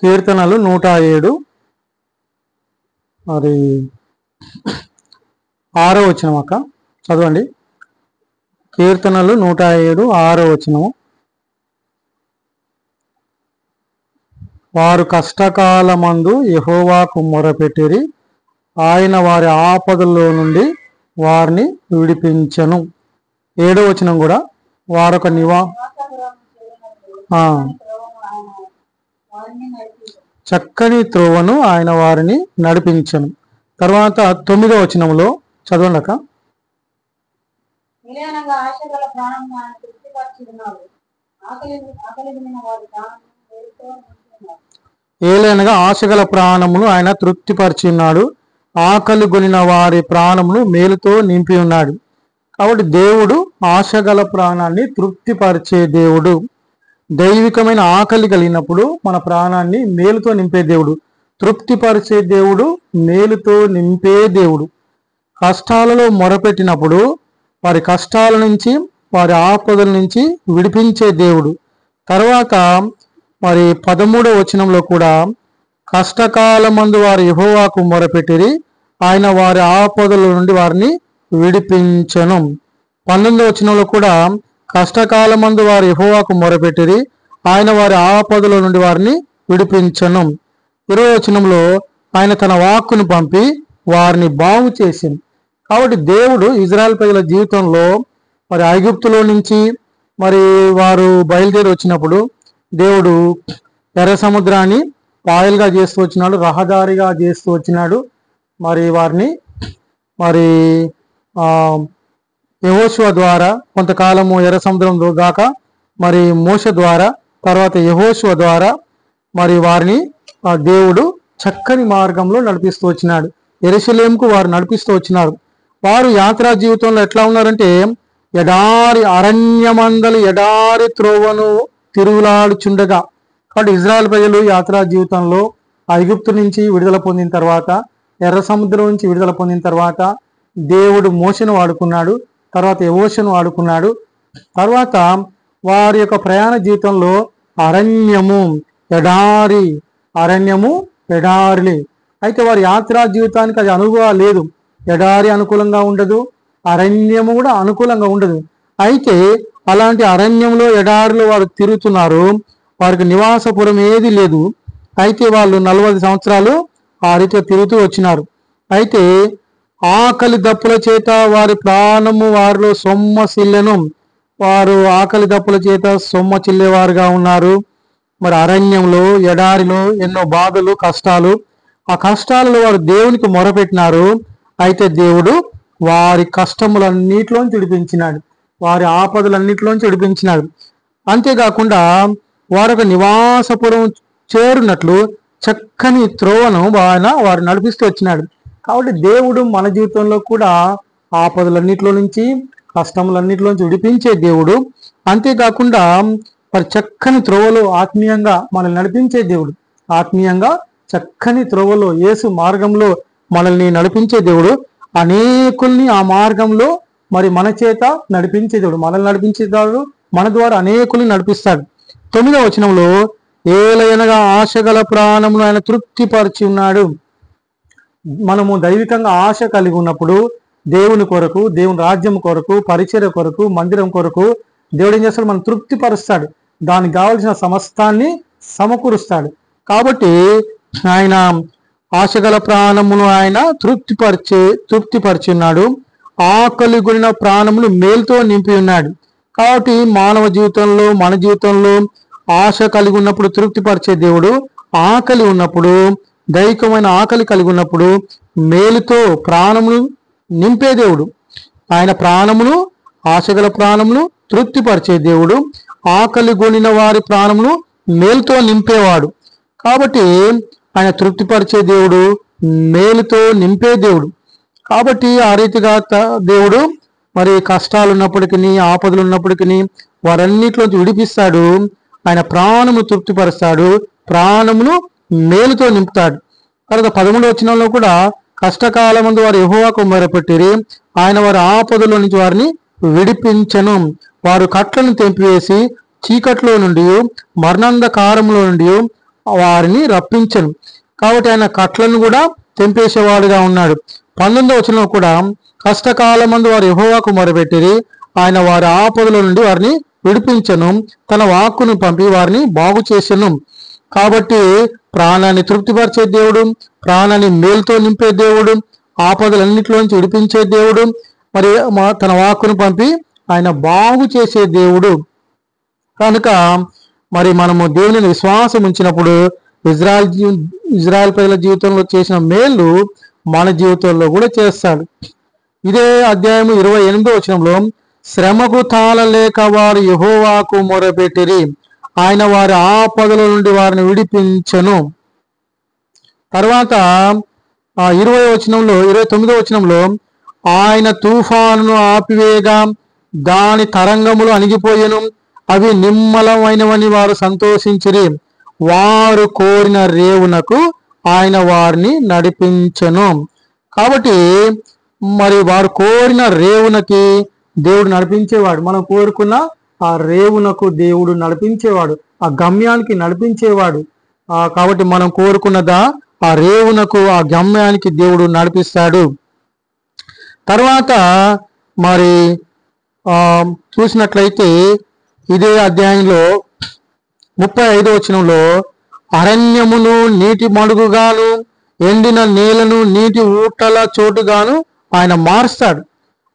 కీర్తనలు 107 మరి 6వ వచనం అక్క చదవండి. కీర్తనలు 107 6వ వచనం. వారు కష్టకాలమందు యెహోవాకు మొరపెట్టిరి, ఆయన వారి ఆపదల్లో నుండి వారిని విడిపించెను. 7వ వచనం కూడా వారొక చక్కని త్రోవను ఆయన వారిని నడిపించను. తర్వాత 9వ వచనంలో చదవండి అక్క. ఏలైనగా ఆశగల ప్రాణమును ఆయన తృప్తిపరిచి ఉన్నాడు, ఆకలి గొనిన వారి ప్రాణమును మేలుతో నింపి ఉన్నాడు. కాబట్టి దేవుడు ఆశగల ప్రాణాన్ని తృప్తిపరిచే దేవుడు. దైవికమైన ఆకలి కలిగినప్పుడు మన ప్రాణాన్ని మేలుతో నింపే దేవుడు, తృప్తిపరిచే దేవుడు, మేలుతో నింపే దేవుడు. కష్టాలలో మొరపెట్టినప్పుడు వారి కష్టాల నుంచి, వారి ఆపదల నుంచి విడిపించే దేవుడు. తర్వాత మరి 13వ వచనంలో కూడా కష్టకాలమందు వారు యెహోవాకు మొరపెట్టిరి, ఆయన వారి ఆపదల నుండి వారిని విడిపించెను. 19వ వచనంలో కూడా కష్టకాలమందు వారు యెహోవాకు మొరపెట్టిరి, ఆయన వారి ఆపదల నుండి వారిని విడిపించెను. 20వ వచనంలో ఆయన తన వాక్కును పంపి వారిని బాగు చేసింది. కాబట్టి దేవుడు ఇజ్రాయెల్ ప్రజల జీవితంలో మరి ఐగుప్తులో నుంచి మరి వారు బయలుదేరి వచ్చినప్పుడు దేవుడు ఎర్ర సముద్రాన్ని పాయలుగా చేస్తూ వచ్చినాడు, రహదారిగా చేస్తూ వచ్చినాడు. మరి వారిని మరి యెహోషువ ద్వారా కొంతకాలము ఎర్ర సముద్రం దాకా, మరి మోషే ద్వారా, తర్వాత యెహోషువ ద్వారా మరి వారిని దేవుడు చక్కని మార్గంలో నడిపిస్తూ వచ్చినాడు. యెరూషలేముకు వారు నడిపిస్తూ వచ్చినారు. వారు యాత్రా జీవితంలో ఎట్లా ఉన్నారంటే ఎడారి అరణ్యమందలి ఎడారి త్రోవను తిరుగులాడుచుండగా. కాబట్టి ఇజ్రాయెల్ ప్రజలు యాత్రా జీవితంలో ఐగుప్తు నుంచి విడుదల పొందిన తర్వాత, ఎర్ర సముద్రం నుంచి విడుదల పొందిన తర్వాత దేవుడు మోషను వాడుకున్నాడు, తర్వాత యెహోషువను వాడుకున్నాడు. తర్వాత వారి యొక్క ప్రయాణ జీవితంలో అరణ్యము ఎడారి. అయితే వారి యాత్రా జీవితానికి అది అనువుగా లేదు. ఎడారి అనుకూలంగా ఉండదు, అరణ్యము కూడా అనుకూలంగా ఉండదు. అయితే అలాంటి అరణ్యంలో ఎడారిలో వారు తిరుగుతున్నారు, వారికి నివాసపురం ఏది లేదు. అయితే వాళ్ళు 40 సంవత్సరాలు ఆ రీతిలో తిరుగుతూ వచ్చినారు. అయితే ఆకలి దప్పుల చేత వారి ప్రాణము వారిలో సొమ్మసిల్లెను. వారు ఆకలి దప్పుల చేత సొమ్మచిల్లేవారుగా ఉన్నారు. మరి అరణ్యంలో ఎడారిలో ఎన్నో బాధలు, కష్టాలు. ఆ కష్టాలలో వారు దేవునికి మొరపెట్టినారు. అయితే దేవుడు వారి కష్టములన్నిటిలోంచి విడిపించినాడు, వారి ఆపదలన్నిటిలోంచి విడిపించినాడు. అంతేకాకుండా వారొక నివాసపురం చేరునట్లు చక్కని త్రోవను ఆయన వారు నడిపిస్తూ వచ్చినాడు. కాబట్టి దేవుడు మన జీవితంలో కూడా ఆపదలన్నిటిలో నుంచి, కష్టములన్నిటిలోంచి విడిపించే దేవుడు. అంతేకాకుండా మరి చక్కని త్రోవలో ఆత్మీయంగా మనల్ని నడిపించే దేవుడు. ఆత్మీయంగా చక్కని త్రోవలో యేసు మార్గంలో మనల్ని నడిపించే దేవుడు. అనేకుల్ని ఆ మార్గంలో మరి మన చేత నడిపించే దేవుడు, మనల్ని నడిపించే దేవుడు, మన ద్వారా అనేకుల్ని నడిపిస్తాడు. 9వ వచనంలో ఏలయనగా ఆశగల ప్రాణమును ఆయన తృప్తిపరిచి ఉన్నాడు. మనము దైవికంగా ఆశ కలిగి ఉన్నప్పుడు దేవుని కొరకు, దేవుని రాజ్యం కొరకు, పరిచర్య కొరకు, మందిరం కొరకు దేవుడు ఏం చేస్తాడు? మనం తృప్తిపరుస్తాడు, దానికి కావలసిన సమస్తాన్ని సమకూరుస్తాడు. ఆయన ఆశగల ప్రాణమును ఆయన తృప్తిపరిచి ఉన్నాడు, ఆకలి గురిన ప్రాణమును మేలుతో నింపి ఉన్నాడు. కాబట్టి మానవ జీవితంలో, మన జీవితంలో ఆశ కలిగి ఉన్నప్పుడు తృప్తిపరిచే దేవుడు, ఆకలి ఉన్నప్పుడు, దైవికమైన ఆకలి కలిగి ఉన్నప్పుడు మేలుతో ప్రాణమును నింపే దేవుడు. ఆయన ప్రాణమును, ఆశగల ప్రాణమును తృప్తిపరిచే దేవుడు, ఆకలి గొనిన వారి ప్రాణమును మేలుతో నింపేవాడు. కాబట్టి ఆయన తృప్తిపరిచే దేవుడు, మేలుతో నింపే దేవుడు. కాబట్టి ఆ రీతిగా దేవుడు మరి కష్టాలు ఉన్నప్పటికీ, ఆపదలు ఉన్నప్పటికీ వారన్నిటిలోంచి విడిపిస్తాడు. ఆయన ప్రాణమును తృప్తిపరుస్తాడు, ప్రాణమును మేలుతో నింపుతాడు. తర్వాత 11వ వచనంలో కూడా కష్టకాలమందు వారు యెహోవాకు మొరపెట్టిరి, ఆయన వారి ఆపదలో నుంచి వారిని విడిపించెను. వారు కట్లను తెంపివేసి చీకట్లో నుండి, మరణాంధకారంలో నుండి వారిని రప్పించను. కాబట్టి ఆయన కట్లను కూడా తెంపేసేవాడుగా ఉన్నాడు. 19వ వచనంలో కూడా కష్టకాలమందు వారు యెహోవాకు మొరపెట్టిరి, ఆయన వారి ఆపదల నుండి వారిని విడిపించను, తన వాక్కును పంపి వారిని బాగు చేసెను. కాబట్టి ప్రాణాన్ని తృప్తిపరిచే దేవుడు, ప్రాణాన్ని మేలుతో నింపే దేవుడు, ఆపదలన్నిటిలోంచి విడిపించే దేవుడు, మరి తన వాక్కును పంపి ఆయన బాగు చేసే దేవుడు. కనుక మరి మనము దేవుని విశ్వాసం ఉంచినప్పుడు ఇజ్రాయెల్ ప్రజల జీవితంలో చేసిన మేలు మన జీవితంలో కూడా చేస్తాడు. ఇదే అధ్యాయం 28వ వచనంలో శ్రమకు తాళలేక వారు యెహోవాకు మొరపెట్టిరి, ఆయన వారి ఆపదల నుండి వారిని విడిపించెను. తర్వాత 29వ వచనంలో ఆయన తుఫానును ఆపివేయగా దాని తరంగములు అణిగిపోయెను, అవి నిమ్మలమైనవని వారు సంతోషించిరి, వారు కోరిన రేవునకు ఆయన వారిని నడిపించెను. కాబట్టి మరి వారు కోరిన రేవునకి దేవుడు నడిపించేవాడు. మనం కోరుకున్న ఆ రేవునకు దేవుడు నడిపించేవాడు, ఆ గమ్యానికి నడిపించేవాడు. కాబట్టి మనం కోరుకున్నదా ఆ రేవునకు, ఆ గమ్యానికి దేవుడు నడిపిస్తాడు. తర్వాత మరి చూసినట్లయితే ఇదే అధ్యాయంలో 35వ వచనంలో అరణ్యమును నీటి మడుగుగాను ఎండిన నేలను నీటి ఊటల చోటుగాను ఆయన మారుస్తాడు.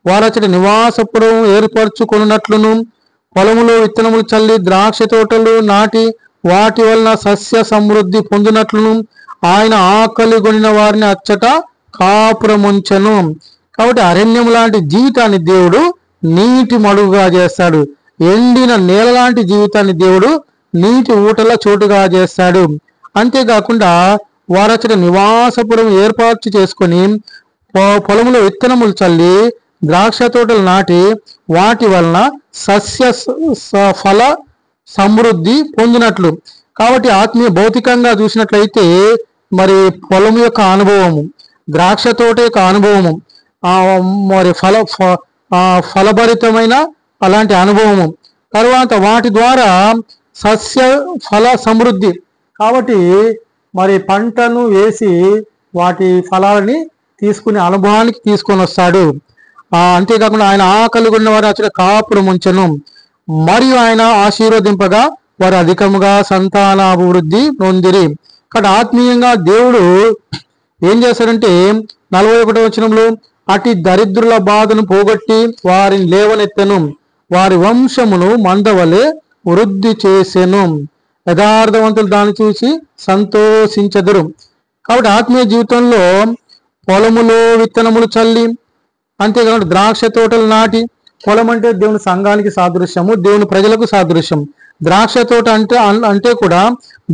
వారచటి నివాసపురం ఏర్పరచుకున్నట్లును పొలములో విత్తనములు చల్లి ద్రాక్ష తోటలు నాటి వాటి వలన సస్య సమృద్ధి పొందినట్లును ఆయన ఆకలి కొనిన వారిని అచ్చట కాపురముంచెను. కాబట్టి అరణ్యం లాంటి జీవితాన్ని దేవుడు నీటి మడుగుగా చేస్తాడు. ఎండిన నేల లాంటి జీవితాన్ని దేవుడు నీటి ఊటల చోటుగా చేస్తాడు. అంతేకాకుండా వారచట నివాసపురం ఏర్పాటు చేసుకొని పొలములో విత్తనములు చల్లి ద్రాక్ష తోటలు నాటి వాటి వలన సస్య ఫల సమృద్ధి పొందినట్లు. కాబట్టి ఆత్మీయ భౌతికంగా చూసినట్లయితే మరి పొలం యొక్క అనుభవము, ద్రాక్ష తోట యొక్క అనుభవము, మరి ఫలభరితమైన అలాంటి అనుభవము, తర్వాత వాటి ద్వారా సస్య ఫల సమృద్ధి. కాబట్టి మరి పంటను వేసి వాటి ఫలాలని తీసుకునే అనుభవానికి తీసుకొని వస్తాడు. అంతేకాకుండా ఆయన ఆకలి ఉన్న వారు అక్కడ కాపురం ఉంచెను, మరియు ఆయన ఆశీర్వదింపగా వారు అధికముగా సంతానాభివృద్ధి నొందిరి. కాబట్టి ఆత్మీయంగా దేవుడు ఏం చేస్తాడంటే 41వ వచనంలో అటు దరిద్రుల బాధను పోగొట్టి వారిని లేవనెత్తెను, వారి వంశమును మందవలే వృద్ధి చేసెను, యథార్థవంతులు దాన్ని చూసి సంతోషించెదరు. కాబట్టి ఆత్మీయ జీవితంలో పొలములో విత్తనములు చల్లి, అంతేకాకుండా ద్రాక్ష తోటలు నాటి, పొలం అంటే దేవుని సంఘానికి సాదృశ్యము, దేవుని ప్రజలకు సాదృశ్యం. ద్రాక్ష తోట అంటే కూడా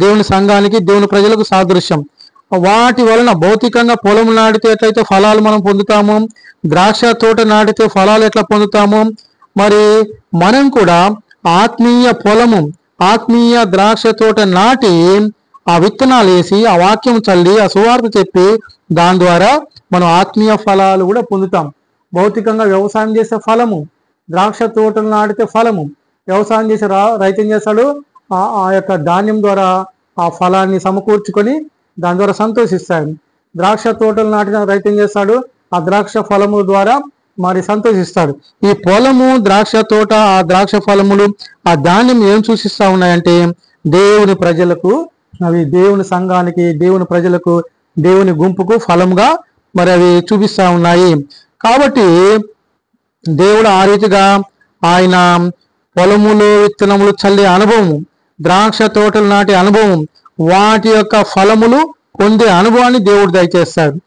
దేవుని సంఘానికి, దేవుని ప్రజలకు సాదృశ్యం. వాటి వలన భౌతికంగా పొలం నాటితే ఎట్లయితే ఫలాలు మనం పొందుతామో, ద్రాక్ష తోట నాటితే ఫలాలు ఎట్లా పొందుతామో, మరి మనం కూడా ఆత్మీయ పొలము, ఆత్మీయ ద్రాక్ష తోట నాటి ఆ విత్తనాలు వేసి ఆ వాక్యం చల్లి ఆ సువార్త చెప్పి దాని ద్వారా మనం ఆత్మీయ ఫలాలు కూడా పొందుతాం. భౌతికంగా వ్యవసాయం చేసే ఫలము, ద్రాక్ష తోటలు నాటితే ఫలము. వ్యవసాయం చేసే రైతు ఏం చేస్తాడు, ఆ యొక్క ధాన్యం ద్వారా ఆ ఫలాన్ని సమకూర్చుకొని దాని ద్వారా సంతోషిస్తాడు. ద్రాక్ష తోటలు నాటిన రైతు ఏం చేస్తాడు, ఆ ద్రాక్ష ఫలము ద్వారా మరి సంతోషిస్తాడు. ఈ పొలము, ద్రాక్ష తోట, ఆ ద్రాక్ష ఫలములు, ఆ ధాన్యం ఏం సూచిస్తా ఉన్నాయంటే దేవుని ప్రజలకు, అవి దేవుని సంఘానికి, దేవుని ప్రజలకు, దేవుని గుంపుకు ఫలంగా మరి అవి చూపిస్తా ఉన్నాయి. కాబట్టి దేవుడు ఆ రీతిగా ఆయన పొలములో విత్తనములు చల్లే అనుభవము, ద్రాక్ష తోటలు నాటే అనుభవం, వాటి యొక్క ఫలములు పొందే అనుభవాన్ని దేవుడు దయచేస్తాడు.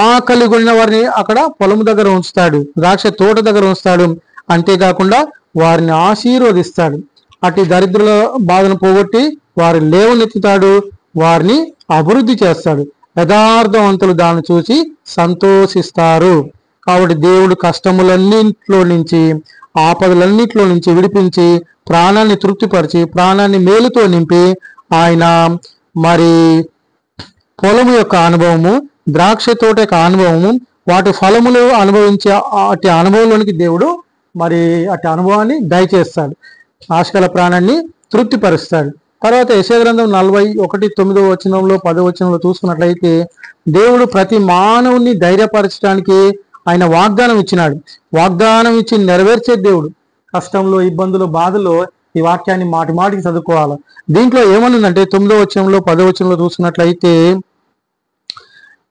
ఆకలి కొనిన వారిని అక్కడ పొలము దగ్గర ఉంచుతాడు, ద్రాక్ష తోట దగ్గర ఉంచుతాడు. అంతేకాకుండా వారిని ఆశీర్వదిస్తాడు. అటు దరిద్రుల బాధను పోగొట్టి వారి లేవనెత్తుతాడు, వారిని అభివృద్ధి చేస్తాడు. యథార్థవంతులు దాన్ని చూసి సంతోషిస్తారు. కాబట్టి దేవుడు కష్టములన్నింటిలో నుంచి, ఆపదలన్నింటిలో నుంచి విడిపించి ప్రాణాన్ని తృప్తిపరిచి ప్రాణాన్ని మేలుతో నింపి ఆయన మరి పొలము యొక్క అనుభవము, ద్రాక్ష తోట యొక్క అనుభవము, వాటి ఫలములు అనుభవించే అటు అనుభవంలోనికి దేవుడు మరి అటు అనుభవాన్ని దయచేస్తాడు, ఆశకల ప్రాణాన్ని తృప్తిపరుస్తాడు. తర్వాత యెషయా గ్రంథం 41:9 10 చూసుకున్నట్లయితే దేవుడు ప్రతి మానవుని ధైర్యపరచడానికి ఆయన వాగ్దానం ఇచ్చినాడు. వాగ్దానం ఇచ్చి నెరవేర్చే దేవుడు. కష్టంలో, ఇబ్బందులు, బాధలో ఈ వాక్యాన్ని మాటి మాటికి చదువుకోవాలి. దీంట్లో ఏమనుందంటే 9 10 చూసుకున్నట్లయితే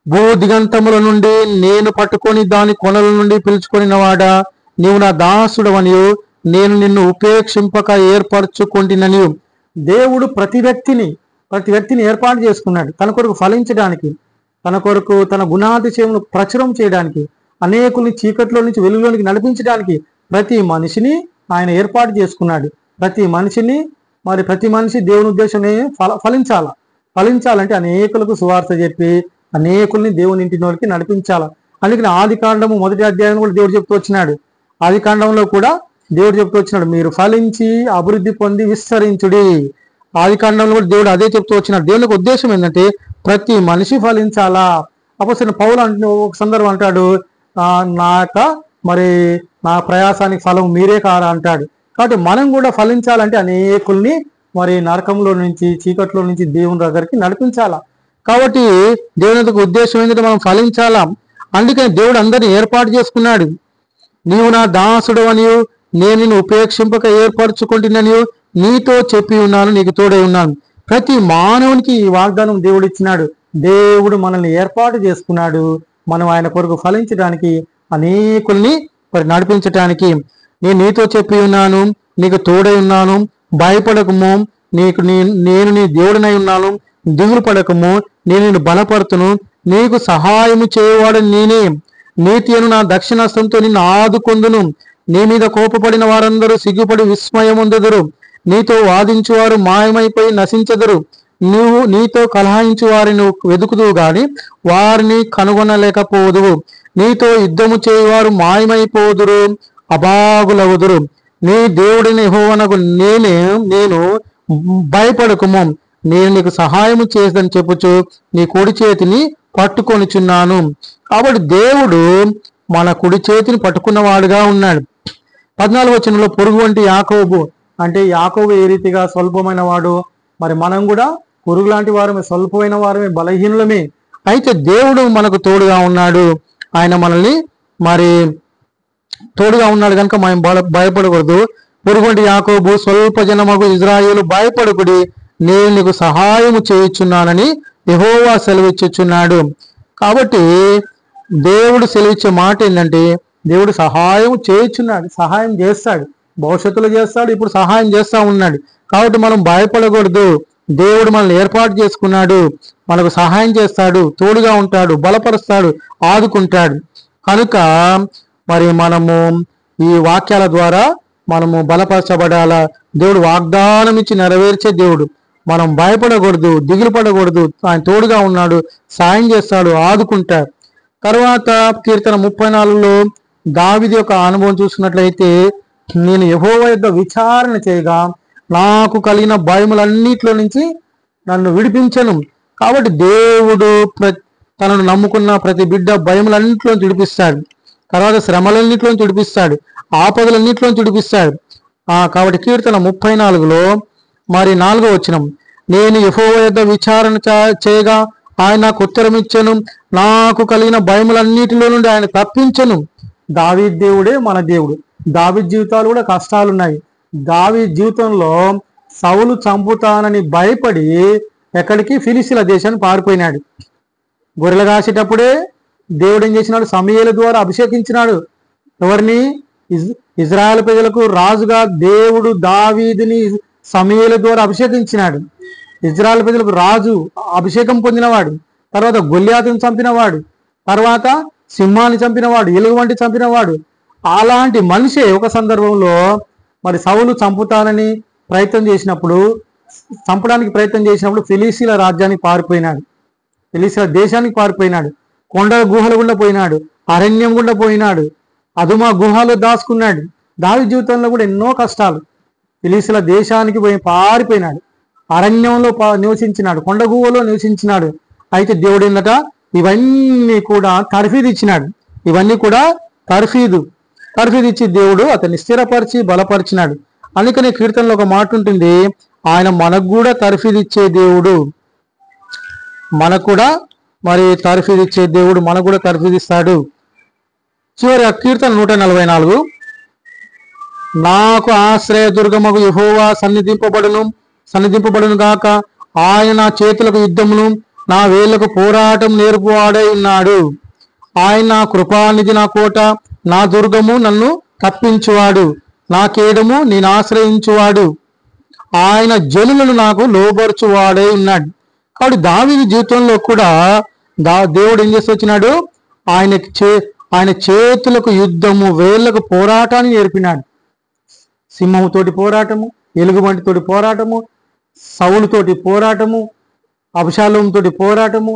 భూ దిగంతముల నుండి నేను పట్టుకొని దాని కొనల నుండి పిలుచుకొనిన వాడా, నీవు నా దాసుడవనియు నేను నిన్ను ఉపేక్షింపక ఏర్పరచుకొంటినని. దేవుడు ప్రతి వ్యక్తిని ఏర్పాటు చేసుకున్నాడు తన కొరకు ఫలించడానికి, తన కొరకు తన గుణాతిశయమును ప్రచురం చేయడానికి, అనేకుల్ని చీకట్లో నుంచి వెలుగులోనికి నడిపించడానికి ప్రతి మనిషిని ఆయన ఏర్పాటు చేసుకున్నాడు. ప్రతి మనిషి దేవుని ఉద్దేశం ఫలించాలంటే అనేకులకు సువార్త చెప్పి అనేకుల్ని దేవుని ఇంటిలోకి నడిపించాలి. అందుకని ఆది కాండము 1వ అధ్యాయం కూడా దేవుడు చెప్తూ వచ్చినాడు. ఆది కాండంలో కూడా దేవుడు చెప్తూ వచ్చినాడు, మీరు ఫలించి అభివృద్ధి పొంది విస్తరించుడి. ఆది కాండంలో కూడా దేవుడు అదే చెప్తూ వచ్చినాడు. దేవునికి ఉద్దేశం ఏంటంటే ప్రతి మనిషి ఫలించాలా. అప్పుడు పౌలు ఒక సందర్భం అంటాడు, నా ప్రయాసానికి ఫలం మీరే కారా అంటాడు. కాబట్టి మనం కూడా ఫలించాలంటే అనేకుల్ని నరకంలో నుంచి, చీకట్లో నుంచి దేవుని దగ్గరికి నడిపించాలా. కాబట్టి దేవుని యొక్క ఉద్దేశం ఏంటంటే మనం ఫలించాలా. అందుకని దేవుడు అందరిని ఏర్పాటు చేసుకున్నాడు. నీవు నా దాసుడు అనియు నేను నిన్ను ఉపేక్షింపక ఏర్పరచుకుంటున్నాను, నీతో చెప్పి ఉన్నాను, నీకు తోడై ఉన్నాను. ప్రతి మానవునికి ఈ వాగ్దానం దేవుడు ఇచ్చినాడు. దేవుడు మనల్ని ఏర్పాటు చేసుకున్నాడు. మనం ఆయన కొరకు ఫలించడానికి, అనేకుల్ని నడిపించటానికి. నేను నీతో చెప్పి ఉన్నాను, నీకు తోడై ఉన్నాను, భయపడకము, నేను నీ దేవుడినై ఉన్నాను, దిగులు పడకము, నేను నిన్ను బలపడుతును, నీకు సహాయము చేయవాడని నేనే, నీతి అను నా దక్షిణాస్తంతో నిన్ను ఆదుకొందును. నీ మీద కోపపడిన వారందరూ సిగ్గుపడి విస్మయముందెదరు, నీతో వాదించువారు మాయమైపోయి నశించెదరు. నీతో కలహించు వారిని వెదుకుదువు గాని వారిని కనుగొనలేకపోదువు. నీతో యుద్ధము చేయువారు మాయమైపోదురు, అభాగులవుదురు. నీ దేవుడిని యెహోవానగు నేను భయపడకుము, నేను నీకు సహాయము చేసేదని చెప్పుచు నీ కుడి చేతిని పట్టుకొనిచున్నాను. కాబట్టి దేవుడు మన కుడి చేతిని పట్టుకున్నవాడుగా ఉన్నాడు. 14 పొరుగు వంటి యాకోబు అంటే యాకోబు ఏ రీతిగా స్వల్పమైన వాడు, మనం కూడా పొరుగు లాంటి వారమే, స్వల్పమైన వారమే, బలహీనులమే. అయితే దేవుడు మనకు తోడుగా ఉన్నాడు. ఆయన మనల్ని తోడుగా ఉన్నాడు కనుక మనం భయపడకూడదు. పొరుగు వంటి యాకోబు, స్వల్ప జనమగు ఇజ్రాయేలు భయపడకుడి, నేను నీకు సహాయము చేయుచున్నానని యెహోవా సెలవిచ్చుచున్నాడు. కాబట్టి దేవుడు సెలవిచ్చే మాట ఏంటంటే దేవుడు సహాయం చేయుచున్నాడు, సహాయం చేస్తాడు, భవిష్యత్తులో చేస్తాడు, ఇప్పుడు సహాయం చేస్తా ఉన్నాడు. కాబట్టి మనం భయపడకూడదు. దేవుడు మనల్ని ఏర్పాటు చేసుకున్నాడు, మనకు సహాయం చేస్తాడు, తోడుగా ఉంటాడు, బలపరుస్తాడు, ఆదుకుంటాడు. కనుక మనము ఈ వాక్యాల ద్వారా మనము బలపరచబడాలా. దేవుడు వాగ్దానం ఇచ్చి నెరవేర్చే దేవుడు. మనం భయపడకూడదు, దిగులు పడకూడదు. ఆయన తోడుగా ఉన్నాడు, సాయం చేస్తాడు, ఆదుకుంటాడు. తర్వాత కీర్తన 34లో దావీదు యొక్క అనుభవం చూసినట్లయితే, నేను యెహోవా యొద్ద విచారణ చేయగా నాకు కలిగిన భయములన్నిట్లో నుంచి నన్ను విడిపించను. కాబట్టి దేవుడు తనను నమ్ముకున్న ప్రతి బిడ్డ భయములన్నింటిలో విడిపిస్తాడు. తర్వాత శ్రమలన్నింటిలో విడిపిస్తాడు, ఆపదలన్నింటిలో విడిపిస్తాడు. కాబట్టి కీర్తన 34లో 4వ వచనం, నేను యెహోవా యొద్ద విచారణ చేయగా ఆయన నాకు ఉత్తరం ఇచ్చెను, నాకు కలిగిన భయములన్నిటిలో నుండి ఆయన తప్పించెను. దావీదు దేవుడే మన దేవుడు. దావీదు జీవితాలు కూడా కష్టాలున్నాయి. దావీదు జీవితంలో సౌలు చంపుతానని భయపడి ఎక్కడికి, ఫిలిస్తీయుల దేశాన్ని పారిపోయినాడు. గొర్రెలు కాసేటప్పుడే దేవుడు ఏం చేసినాడు, సమూయేలు ద్వారా అభిషేకించినాడు. ఎవరిని? ఇజ్రాయెల్ ప్రజలకు రాజుగా దేవుడు దావీదుని సమూయేలు ద్వారా అభిషేకించినాడు. ఇజ్రాయెల్ ప్రజలకు రాజు, అభిషేకం పొందినవాడు. తర్వాత గొల్యాతుని చంపినవాడు, తర్వాత సింహాన్ని చంపినవాడు, ఎలుగు వంటి చంపినవాడు. అలాంటి మనిషే ఒక సందర్భంలో సౌలు చంపుతానని చంపడానికి ప్రయత్నం చేసినప్పుడు ఫిలిస్తీయుల రాజ్యానికి పారిపోయినాడు, ఫిలిస్తీయుల దేశానికి పారిపోయినాడు, కొండల గుహల గుండా పోయినాడు, అరణ్యం గుండా పోయినాడు, అదుమా గుహలో దాచుకున్నాడు. దావీదు జీవితంలో కూడా ఎన్నో కష్టాలు. ఫిలిస్తీయుల దేశానికి పారిపోయినాడు, అరణ్యంలో నివసించినాడు, కొండ గుహలో నివసించినాడు. అయితే దేవుడు ఏందట, ఇవన్నీ కూడా తర్ఫీదు ఇచ్చినాడు. ఇవన్నీ కూడా తర్ఫీదు ఇచ్చి దేవుడు అతన్ని స్థిరపరిచి బలపరిచినాడు. అందుకనే కీర్తనలో ఒక మాట ఉంటుంది, ఆయన మనకు కూడా తర్ఫీదిచ్చే దేవుడు. మనకు కూడా మరి తర్ఫీదిచ్చే దేవుడు, మనకు కూడా తర్ఫీదిస్తాడు. చివరి కీర్తన 144. నాకు ఆశ్రయ దుర్గమగు యెహోవా సన్నిధింపబడును గాక. ఆయన నా చేతులకు యుద్ధమును, నా వేళ్లకు పోరాటం నేర్పువాడై ఉన్నాడు. ఆయన నా కృపానిధి, నా కోట, నా దుర్గము, నన్ను తప్పించువాడు, నా కేడము, నేను ఆశ్రయించువాడు. ఆయన జనులను నాకు లోబర్చువాడై ఉన్నాడు. కాబట్టి దావీదు జీవితంలో కూడా దేవుడు ఏం చేసి వచ్చినాడు? ఆయన చేతులకు యుద్ధము, వేళ్లకు పోరాటాన్ని నేర్పినాడు. సింహముతోటి పోరాటము, ఎలుగుబంటితోటి పోరాటము, సౌలుతోటి పోరాటము, అబ్షాలోముతోటి పోరాటము,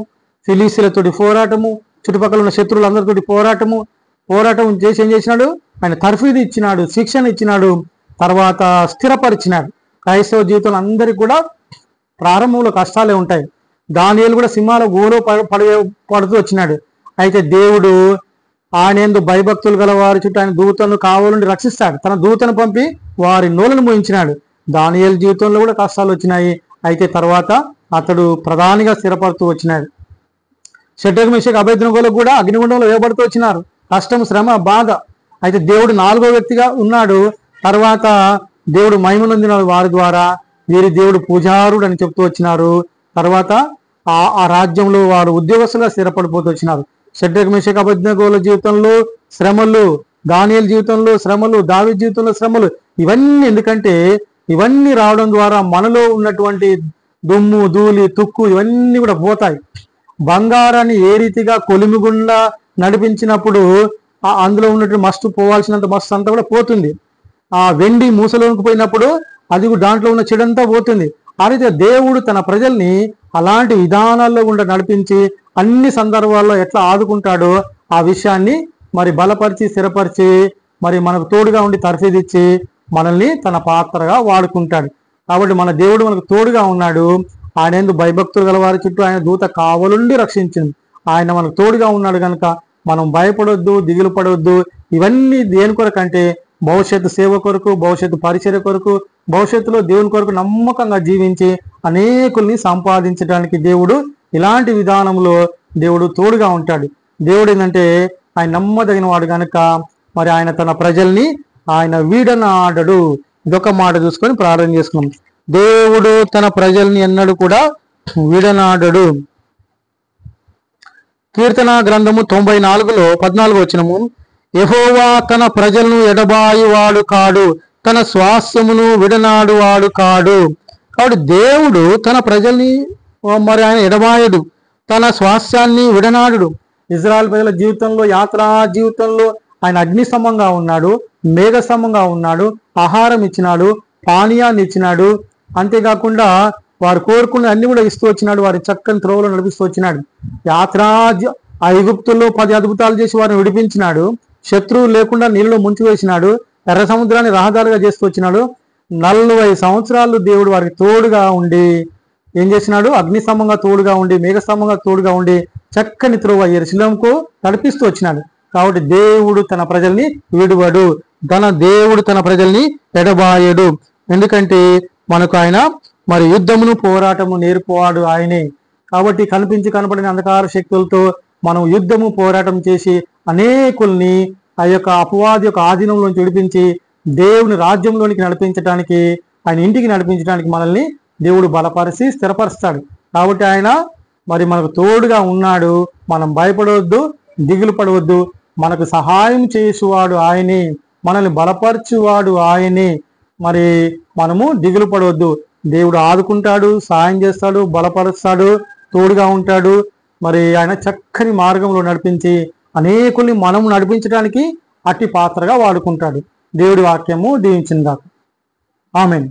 ఫిలిస్తీయులతోటి పోరాటము, చుట్టుపక్కల ఉన్న శత్రువులందరితోటి పోరాటం చేసి ఏం చేసినాడు? ఆయన తర్ఫీదు ఇచ్చినాడు, శిక్షణ ఇచ్చినాడు, తర్వాత స్థిరపరిచినాడు. క్రైస్తవ జీవితంలో అందరికీ కూడా ప్రారంభంలో కష్టాలే ఉంటాయి. దానియేలు కూడా సింహాల గోలో పడుతూ వచ్చినాడు. అయితే దేవుడు ఆయన యందు భయభక్తులు గల వారి చుట్టూ ఆయన దూతను కావాలని రక్షిస్తాడు. తన దూతను పంపి వారి నోలను మోయించినాడు. దానియేలు జీవితంలో కూడా కష్టాలు వచ్చినాయి. అయితే తర్వాత అతడు ప్రధానిగా స్థిరపడుతూ వచ్చినాడు. షడ్రక్ మేషక్ అబేద్నెగోలకు కూడా అగ్నిగుండంలో వేయబడుతూ వచ్చినారు. కష్టం, శ్రమ, బాధ. అయితే దేవుడు 4వ వ్యక్తిగా ఉన్నాడు. తర్వాత దేవుడు మహిమ నొందిన వారి ద్వారా వీరి దేవుడు పూజారుడు అని చెప్తూ వచ్చినారు. తర్వాత ఆ రాజ్యంలో వారు ఉద్యోగస్తులుగా స్థిరపడిపోతూ వచ్చినారు. షడ్రక్ మేషక్ అబేద్నెగోల జీవితంలో శ్రమలు, దానియేలు జీవితంలో శ్రమలు, దావీదు జీవితంలో శ్రమలు. ఇవన్నీ ఎందుకంటే ఇవన్నీ రావడం ద్వారా మనలో ఉన్నటువంటి దుమ్ము, ధూళి, తుక్కు ఇవన్నీ కూడా పోతాయి. బంగారాన్ని ఏ రీతిగా కొలిమిగుండా నడిపించినప్పుడు అందులో ఉన్నటువంటి మస్తు పోవాల్సినంత మస్తు అంతా కూడా పోతుంది. ఆ వెండి మూసలోకి పోయినప్పుడు అది దాంట్లో ఉన్న చెడంతా పోతుంది. ఆ రీతిగా దేవుడు తన ప్రజల్ని అలాంటి విధానాల్లో గుండా నడిపించి అన్ని సందర్భాల్లో ఎట్లా ఆదుకుంటాడో ఆ విషయాన్ని మరి బలపరిచి, స్థిరపరిచి, మరి మనకు తోడుగా ఉండి తర్ఫీదిచ్చి మనల్ని తన పాత్రగా వాడుకుంటాడు. కాబట్టి మన దేవుడు మనకు తోడుగా ఉన్నాడు. ఆయన యందు భయభక్తులు గల వారి చుట్టూ ఆయన దూత కావలుండి రక్షించింది. ఆయన మనకు తోడుగా ఉన్నాడు కనుక మనం భయపడొద్దు, దిగులు పడవద్దు. ఇవన్నీ దేని కొరకంటే భవిష్యత్తు సేవ కొరకు, భవిష్యత్తు పరిచర్య కొరకు, భవిష్యత్తులో దేవుని కొరకు నమ్మకంగా జీవించి అనేకుల్ని సంపాదించడానికి దేవుడు ఇలాంటి విధానంలో దేవుడు తోడుగా ఉంటాడు. దేవుడు ఏంటంటే ఆయన నమ్మదగిన వాడు కనుక మరి ఆయన తన ప్రజల్ని ఆయన వీడనాడడు. ఇదొక మాట చూసుకొని ప్రార్థన చేసుకున్నాం. దేవుడు తన ప్రజల్ని ఎన్నడూ కూడా వీడనాడడు. కీర్తన గ్రంథము 94లో 14 వచనము, యెహోవా తన ప్రజలను ఎడబాయి వాడు కాడు, తన స్వాస్థ్యమును విడనాడు వాడు కాడు. కాబట్టి దేవుడు తన ప్రజల్ని మరి ఆయన ఎడబాయడు, తన స్వాస్థ్యాన్ని విడనాడు. ఇజ్రాయెల్ ప్రజల జీవితంలో, యాత్రా జీవితంలో ఆయన అగ్నిస్తంభంగా ఉన్నాడు, మేఘస్తంభంగా ఉన్నాడు, ఆహారం ఇచ్చినాడు, పానీయాన్ని ఇచ్చినాడు. అంతేకాకుండా వారు కోరుకున్న అన్ని కూడా ఇస్తూ వచ్చినాడు. వారి చక్కని త్రోవలో నడిపిస్తూ వచ్చినాడు. ఐగుప్తుల్లో 10 అద్భుతాలు చేసి వారిని విడిపించినాడు. శత్రువులు లేకుండా నీళ్ళలో ముంచివేసినాడు. ఎర్ర సముద్రాన్ని రహదారుగా చేస్తూ వచ్చినాడు. 40 సంవత్సరాలు దేవుడు వారికి తోడుగా ఉండి ఏం చేసినాడు? అగ్నిస్తంభంగా తోడుగా ఉండి, మేఘస్తంభంగా తోడుగా ఉండి చక్కని త్రోవ యెరూషలేముకు నడిపిస్తూ వచ్చినాడు. కాబట్టి దేవుడు తన ప్రజల్ని విడువడు, దేవుడు తన ప్రజల్ని ఎడబాయడు. ఎందుకంటే మనకు ఆయన మరి యుద్ధమును, పోరాటము నేర్పువాడు ఆయనే. కాబట్టి కనిపించి కనపడిన అంధకార శక్తులతో మనం యుద్ధము, పోరాటం చేసి అనేకుల్ని ఆ యొక్క అపవాది యొక్క ఆధీనంలోంచి విడిపించి దేవుని రాజ్యంలోనికి నడిపించడానికి, ఆయన ఇంటికి నడిపించడానికి మనల్ని దేవుడు బలపరిచి స్థిరపరుస్తాడు. కాబట్టి ఆయన మరి మనకు తోడుగా ఉన్నాడు. మనం భయపడవద్దు, దిగులు పడవద్దు. మనకు సహాయం చేసేవాడు ఆయనే, మనల్ని బలపరచువాడు ఆయనే. మరి మనము దిగులు పడవద్దు. దేవుడు ఆదుకుంటాడు, సహాయం చేస్తాడు, బలపరుస్తాడు, తోడుగా ఉంటాడు. మరి ఆయన చక్కని మార్గంలో నడిపించి అనేకుల్ని మనము నడిపించడానికి అట్టి పాత్రగా వాడుకుంటాడు. దేవుడి వాక్యము దీవించిందాక. ఆమేన్.